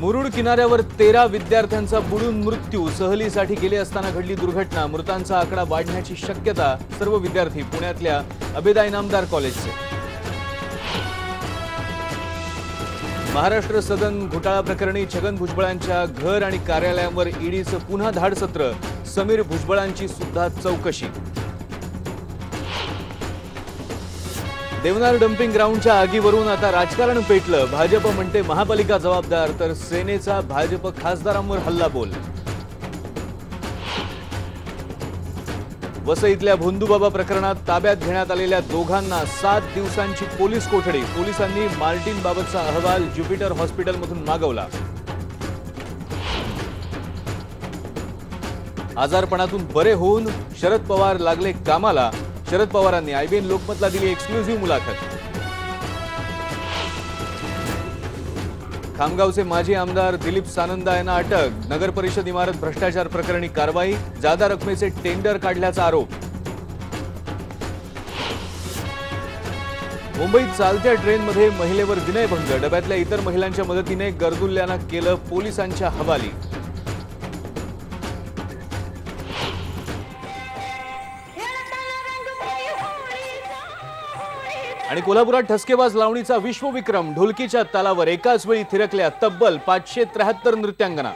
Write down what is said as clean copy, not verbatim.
मुरुड किनाऱ्यावर 13 विद्यार्थ्यांचा बुडून मृत्यू। सहलीसाठी गेले असताना घडली दुर्घटना। मृतांचा आकडा वाढण्याची शक्यता। सर्व विद्यार्थी पुण्यातल्या अभेदा इनामदार कॉलेजचे। महाराष्ट्र सदन घोटाळा प्रकरणी छगन भुजबळांच्या घर आणि कार्यालयावर ईडीचं पुन्हा धाड सत्र। समीर भुजबळांची सुद्धा चौकशी। देवनार डम्पिंग ग्राउंडच्या आगीवरून आता राजकारण पेटलं। भाजप म्हणते महापालिका जबाबदार, तर सेनेचा भाजप खासदारांवर हल्लाबोल। वसईतल्या भोंदूबाबा प्रकरणात ताब्यात घेण्यात आलेल्या दोघांना 7 दिवसांची पोलीस कोठडी। पोलिसांनी मार्टिन बाबतचा अहवाल ज्युपिटर हॉस्पिटलमधून मागवला। आजारपणातून बरे होऊन शरद पवार लागले कामाला। शरद पवारांनी आयबीएन लोकमतला दिली एक्सक्लुझिव्ह मुलाखत। खामगावचे माजी आमदार दिलीप सानंदा यांना अटक। नगर परिषद इमारत भ्रष्टाचार प्रकरणी कारवाई। जादा रकमेचे टेंडर काढल्याचा आरोप। मुंबईत चालत्या ट्रेनमध्ये महिलेवर विनयभंग। डब्यातल्या इतर महिलांच्या मदतीने गर्दुल्ल्यांना केलं पोलिसांच्या हवाली। आणि कोल्हापुरात ठसकेबाज लावणीचा विश्वविक्रम। ढोलकीच्या तालावर एकाच वेळी थिरकल्या तब्बल 573 नृत्यांगना।